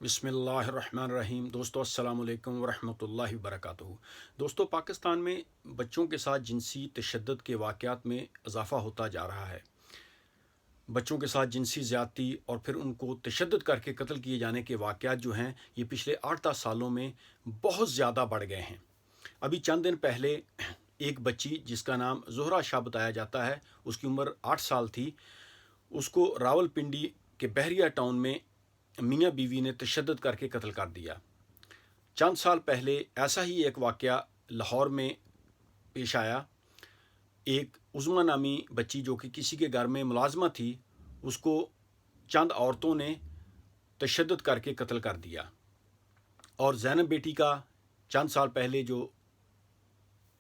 बिस्मिल्लाहिर्रहमानिर्रहीम। दोस्तों अस्सलाम वालेकुम वरहमतुल्लाहि वबरकातुहू। दोस्तों, पाकिस्तान में बच्चों के साथ जिनसी तशद्दुद के वाक़यात में इजाफ़ा होता जा रहा है। बच्चों के साथ जिनसी ज़्यादती और फिर उनको तशद्दुद करके कत्ल किए जाने के वाक़यात जो हैं, ये पिछले 8-10 सालों में बहुत ज़्यादा बढ़ गए हैं। अभी चंद दिन पहले एक बच्ची जिसका नाम ज़ोहरा शाह बताया जाता है, उसकी उम्र 8 साल थी, उसको रावलपिंडी के बहरिया टाउन में मियाँ बीवी ने तशद्दुद करके कत्ल कर दिया। चंद साल पहले ऐसा ही एक वाक़या लाहौर में पेश आया। एक उज़्मा नामी बच्ची जो कि किसी के घर में मुलाज़िमा थी, उसको चंद औरतों ने तशद्दुद करके कत्ल कर दिया। और ज़ैनब बेटी का चंद साल पहले जो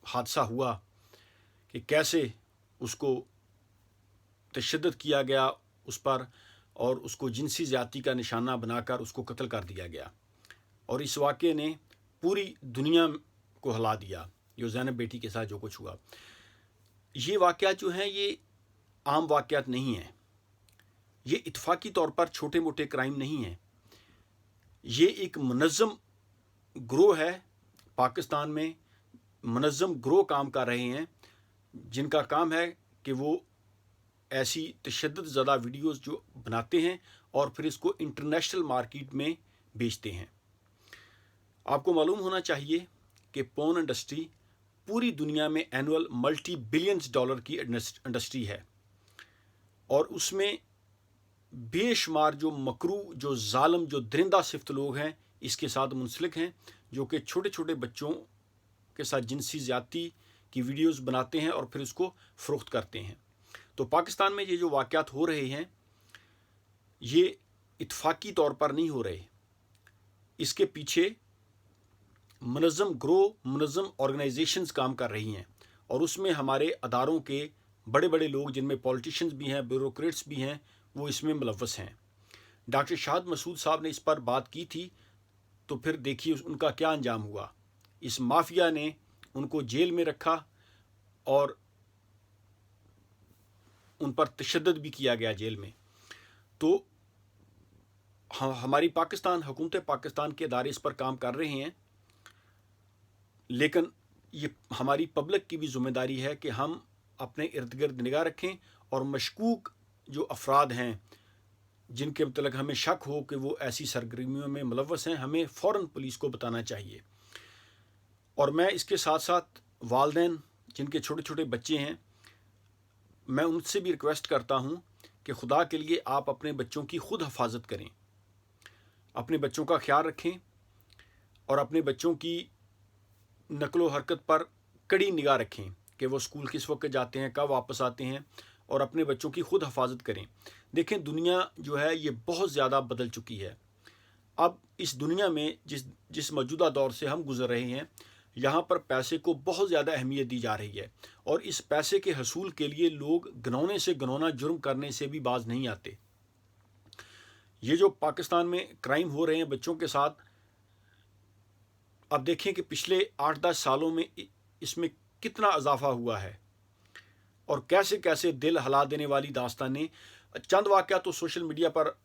हादसा हुआ कि कैसे उसको तशद्दुद किया गया उस पर और उसको जिनसी ज़्यादती का निशाना बनाकर उसको कत्ल कर दिया गया। और इस वाक़े ने पूरी दुनिया को हिला दिया, जो ज़ैनब बेटी के साथ जो कुछ हुआ। ये वाक़यात जो हैं, ये आम वाक़यात नहीं हैं। ये इत्तफ़ाक़ी तौर पर छोटे मोटे क्राइम नहीं हैं। ये एक मुनज़्ज़म ग्रोह है। पाकिस्तान में मुनज़्ज़म ग्रोह काम कर रहे हैं, जिनका काम है कि वो ऐसी तशद्दुद ज़दा वीडियोज़ जो बनाते हैं और फिर इसको इंटरनेशनल मार्केट में बेचते हैं। आपको मालूम होना चाहिए कि पोर्न इंडस्ट्री पूरी दुनिया में एनुअल मल्टी बिलियंस डॉलर की इंडस्ट्री है, और उसमें बेशुमार जो मकरू, जो जालिम, जो दरिंदा सिफ्त लोग हैं इसके साथ मुंसलिक हैं, जो कि छोटे छोटे बच्चों के साथ जिनसी ज़्यादती की वीडियोज़ बनाते हैं और फिर उसको फ़रोख्त करते हैं। तो पाकिस्तान में ये जो वाक़यात हो रहे हैं, ये इत्तफ़ाक़ी तौर पर नहीं हो रहे। इसके पीछे मुनज़्ज़म ग्रोह, मुनज़्ज़म ऑर्गेनाइजेशंस काम कर रही हैं, और उसमें हमारे अदारों के बड़े बड़े लोग, जिनमें पॉलिटिशियंस भी हैं, ब्यूरोक्रेट्स भी हैं, वो इसमें मुलव्वस हैं। डॉक्टर शाहिद मसूद साहब ने इस पर बात की थी, तो फिर देखिए उनका क्या अंजाम हुआ। इस माफिया ने उनको जेल में रखा और उन पर तशद्दुद भी किया गया जेल में। तो हमारी पाकिस्तान हुकूमत पाकिस्तान के अदारे इस पर काम कर रहे हैं, लेकिन ये हमारी पब्लिक की भी ज़िम्मेदारी है कि हम अपने इर्द गिर्द निगाह रखें, और मशकूक जो अफराद हैं जिनके मतलब हमें शक हो कि वो ऐसी सरगर्मियों में मुलव्वस हैं, हमें फ़ौरन पुलिस को बताना चाहिए। और मैं इसके साथ साथ वालिदैन जिनके छोटे छोटे बच्चे हैं, मैं उनसे भी रिक्वेस्ट करता हूँ कि खुदा के लिए आप अपने बच्चों की खुद हिफाजत करें, अपने बच्चों का ख्याल रखें, और अपने बच्चों की नकलो हरकत पर कड़ी निगाह रखें कि वो स्कूल किस वक्त जाते हैं, कब वापस आते हैं, और अपने बच्चों की खुद हिफाजत करें। देखें, दुनिया जो है ये बहुत ज़्यादा बदल चुकी है। अब इस दुनिया में जिस मौजूदा दौर से हम गुज़र रहे हैं, यहाँ पर पैसे को बहुत ज़्यादा अहमियत दी जा रही है, और इस पैसे के हसूल के लिए लोग घिनौने से घिनौना जुर्म करने से भी बाज नहीं आते। ये जो पाकिस्तान में क्राइम हो रहे हैं बच्चों के साथ, अब देखें कि पिछले 8-10 सालों में इसमें कितना इजाफा हुआ है, और कैसे कैसे दिल हिला देने वाली दास्तानें। चंद वाक़यात तो सोशल मीडिया पर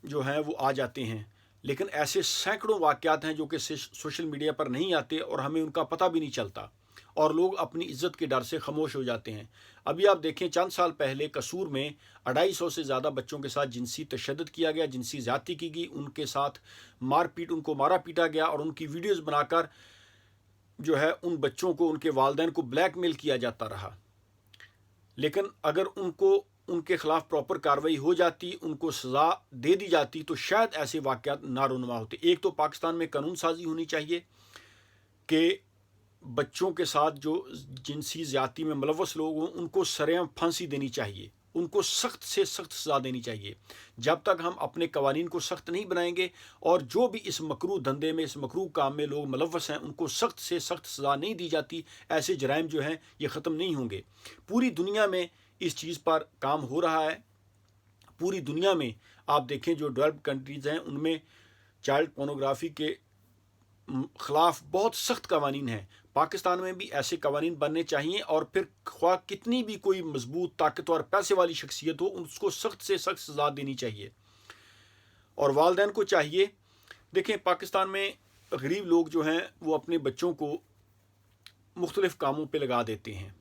जो हैं वो आ जाते हैं, लेकिन ऐसे सैकड़ों वाक़यात हैं जो कि सोशल मीडिया पर नहीं आते और हमें उनका पता भी नहीं चलता, और लोग अपनी इज़्ज़त के डर से खामोश हो जाते हैं। अभी आप देखें, चंद साल पहले कसूर में 250 से ज़्यादा बच्चों के साथ जिनसी तशद्दुद किया गया, जिनसी ज़्यादती की गई, उनके साथ उनको मारा पीटा गया, और उनकी वीडियोज़ बनाकर जो है उन बच्चों को, उनके वालिदैन को ब्लैकमेल किया जाता रहा। लेकिन अगर उनके ख़िलाफ़ प्रॉपर कार्रवाई हो जाती, उनको सज़ा दे दी जाती, तो शायद ऐसे वाक़यात ना रुनुमा होते। एक तो पाकिस्तान में कानून साजी होनी चाहिए कि बच्चों के साथ जो जिनसी ज़्यादती में मुलव्वस लोग हों, उनको सरेआम फांसी देनी चाहिए, उनको सख्त से सख्त सज़ा देनी चाहिए। जब तक हम अपने कवानीन को सख्त नहीं बनाएंगे, और जो भी इस मकरू धंधे में, इस मकरू काम में लोग मुलव्वस हैं, उनको सख्त से सख्त सज़ा नहीं दी जाती, ऐसे जराइम जो हैं ये ख़त्म नहीं होंगे। पूरी दुनिया में इस चीज़ पर काम हो रहा है। पूरी दुनिया में आप देखें, जो डेवलप्ड कंट्रीज़ हैं उनमें चाइल्ड पोर्नोग्राफी के ख़िलाफ़ बहुत सख्त कवानीन हैं। पाकिस्तान में भी ऐसे कवानीन बनने चाहिए, और फिर ख्वाह कितनी भी कोई मजबूत, ताकतवर, पैसे वाली शख्सियत हो, उसको सख्त से सख्त सज़ा देनी चाहिए। और वालिदैन को चाहिए دیکھیں पाकिस्तान में गरीब लोग जो हैं वो अपने बच्चों को मुख्तलिफ़ कामों पे लगा देते हैं।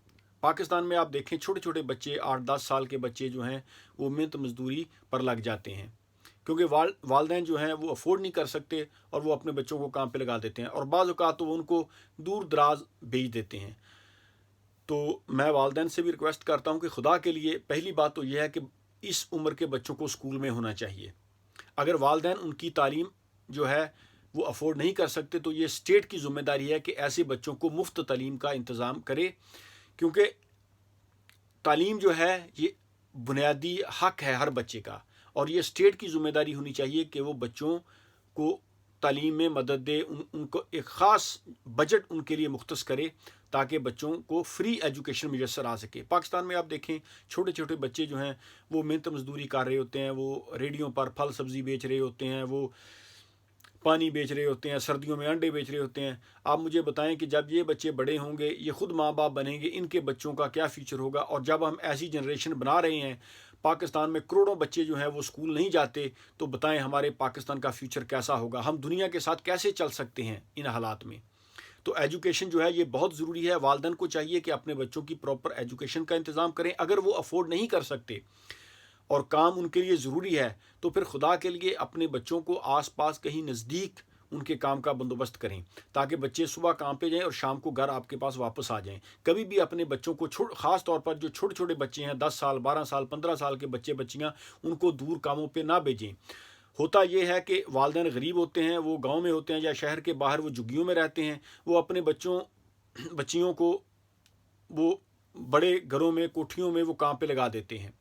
पाकिस्तान में आप देखें छोटे छोटे बच्चे 8-10 साल के बच्चे जो हैं वो मेहनत मजदूरी पर लग जाते हैं, क्योंकि वालदैन जो हैं वो अफोर्ड नहीं कर सकते और वो अपने बच्चों को काम पे लगा देते हैं और बाज़ औक़ात तो वो उनको दूर दराज भेज देते हैं। तो मैं वालदैन से भी रिक्वेस्ट करता हूँ कि खुदा के लिए पहली बात तो यह है कि इस उम्र के बच्चों को स्कूल में होना चाहिए। अगर वालदैन उनकी तालीम जो है वो अफोर्ड नहीं कर सकते तो ये स्टेट की ज़िम्मेदारी है कि ऐसे बच्चों को मुफ्त तालीम का इंतज़ाम करे, क्योंकि तालीम जो है ये बुनियादी हक है हर बच्चे का, और ये स्टेट की ज़िम्मेदारी होनी चाहिए कि वो बच्चों को तालीम में मदद दे, उनको एक ख़ास बजट उनके लिए मुख्तस करे ताकि बच्चों को फ्री एजुकेशन मुयसर आ सके। पाकिस्तान में आप देखें छोटे छोटे बच्चे जो हैं वो मेहनत मजदूरी कर रहे होते हैं, वो रेडियों पर फल सब्ज़ी बेच रहे होते हैं, वो पानी बेच रहे होते हैं, सर्दियों में अंडे बेच रहे होते हैं। आप मुझे बताएं कि जब ये बच्चे बड़े होंगे, ये ख़ुद माँ बाप बनेंगे, इनके बच्चों का क्या फ्यूचर होगा। और जब हम ऐसी जनरेशन बना रहे हैं, पाकिस्तान में करोड़ों बच्चे जो हैं वो स्कूल नहीं जाते, तो बताएं हमारे पाकिस्तान का फ्यूचर कैसा होगा, हम दुनिया के साथ कैसे चल सकते हैं इन हालात में। तो एजुकेशन जो है ये बहुत ज़रूरी है। वालिदैन को चाहिए कि अपने बच्चों की प्रॉपर एजुकेशन का इंतज़ाम करें। अगर वो अफोर्ड नहीं कर सकते और काम उनके लिए ज़रूरी है तो फिर खुदा के लिए अपने बच्चों को आसपास कहीं नज़दीक उनके काम का बंदोबस्त करें, ताकि बच्चे सुबह काम पे जाएं और शाम को घर आपके पास वापस आ जाएं। कभी भी अपने बच्चों को ख़ास तौर पर जो छोटे छोटे बच्चे हैं 10 साल 12 साल 15 साल के बच्चे बच्चियाँ, उनको दूर कामों पे ना भेजें। होता यह है कि वालिदैन गरीब होते हैं, वो गांव में होते हैं या शहर के बाहर वो झुग्गियों में रहते हैं, वो अपने बच्चियों को वो बड़े घरों में कोठियों में वो काम पे लगा देते हैं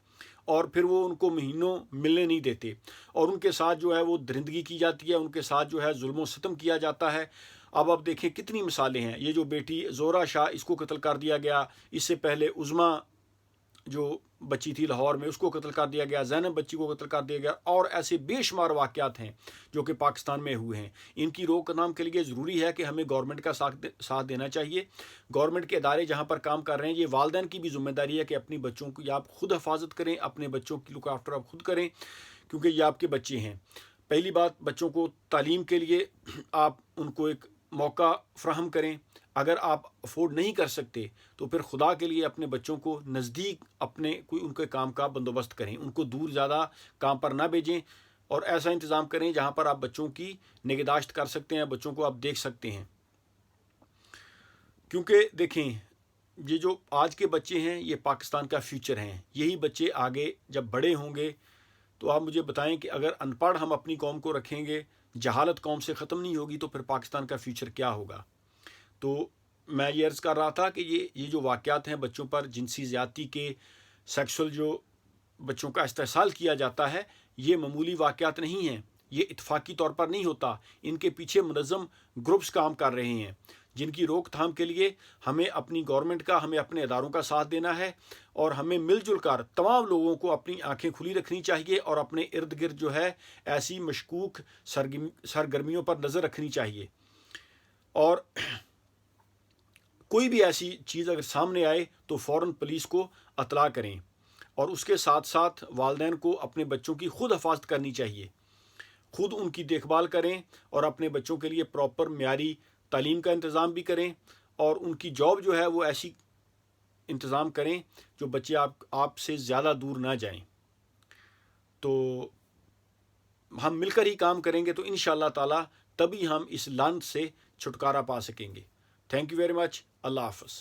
और फिर वो उनको महीनों मिलने नहीं देते और उनके साथ जो है वो दरिंदगी की जाती है, उनके साथ जो है जुल्म सितम किया जाता है। अब आप देखें कितनी मिसालें हैं। ये जो बेटी ज़ोहरा शाह, इसको कत्ल कर दिया गया, इससे पहले उज़मा जो बच्ची थी लाहौर में, उसको कत्ल कर दिया गया, ज़ैनब बच्ची को कत्ल कर दिया गया, और ऐसे बेशुमार वाक़यात हैं जो कि पाकिस्तान में हुए हैं। इनकी रोकथाम के लिए ज़रूरी है कि हमें गवर्नमेंट का साथ देना चाहिए। गवर्नमेंट के इदारे जहाँ पर काम कर रहे हैं, ये वालिदैन की भी ज़िम्मेदारी है कि अपनी बच्चों की आप खुद हिफाजत करें, अपने बच्चों की लुक आफ्टर आप खुद करें, क्योंकि ये आपके बच्चे हैं। पहली बात, बच्चों को तालीम के लिए आप उनको एक मौका फ़राहम करें। अगर आप अफोर्ड नहीं कर सकते तो फिर खुदा के लिए अपने बच्चों को नज़दीक अपने कोई उनके काम का बंदोबस्त करें, उनको दूर ज़्यादा काम पर ना भेजें और ऐसा इंतज़ाम करें जहाँ पर आप बच्चों की निगहदाश्त कर सकते हैं, बच्चों को आप देख सकते हैं। क्योंकि देखें ये जो आज के बच्चे हैं ये पाकिस्तान का फ्यूचर हैं। यही बच्चे आगे जब बड़े होंगे तो आप मुझे बताएं कि अगर अनपढ़ हम अपनी कौम को रखेंगे, जहालत कौम से ख़त्म नहीं होगी, तो फिर पाकिस्तान का फ्यूचर क्या होगा। तो मैं ये अर्ज़ कर रहा था कि ये जो वाक़यात हैं बच्चों पर जिनसी ज़्यादती के, सेक्सुअल जो बच्चों का इस्तेहसाल किया जाता है, ये मामूली वाक़यात नहीं हैं, ये इत्तफ़ाक़ी तौर पर नहीं होता। इनके पीछे मुनज़्ज़म ग्रुप्स काम कर रहे हैं, जिनकी रोकथाम के लिए हमें अपनी गवर्नमेंट का, हमें अपने इदारों का साथ देना है और हमें मिलजुल कर तमाम लोगों को अपनी आँखें खुली रखनी चाहिए और अपने इर्द गिर्द जो है ऐसी मशकूक सरगर्मियों पर नज़र रखनी चाहिए। और कोई भी ऐसी चीज़ अगर सामने आए तो फ़ौरन पुलिस को अतला करें और उसके साथ साथ वालिदैन को अपने बच्चों की खुद हिफाजत करनी चाहिए, खुद उनकी देखभाल करें और अपने बच्चों के लिए प्रॉपर म्यारी तालीम का इंतज़ाम भी करें और उनकी जॉब जो है वो ऐसी इंतज़ाम करें जो बच्चे आपसे ज़्यादा दूर ना जाएं। तो हम मिलकर ही काम करेंगे तो इंशाअल्लाह ताला तभी हम इस लानत से छुटकारा पा सकेंगे। Thank you very much. अल्लाह हाफ़िज़।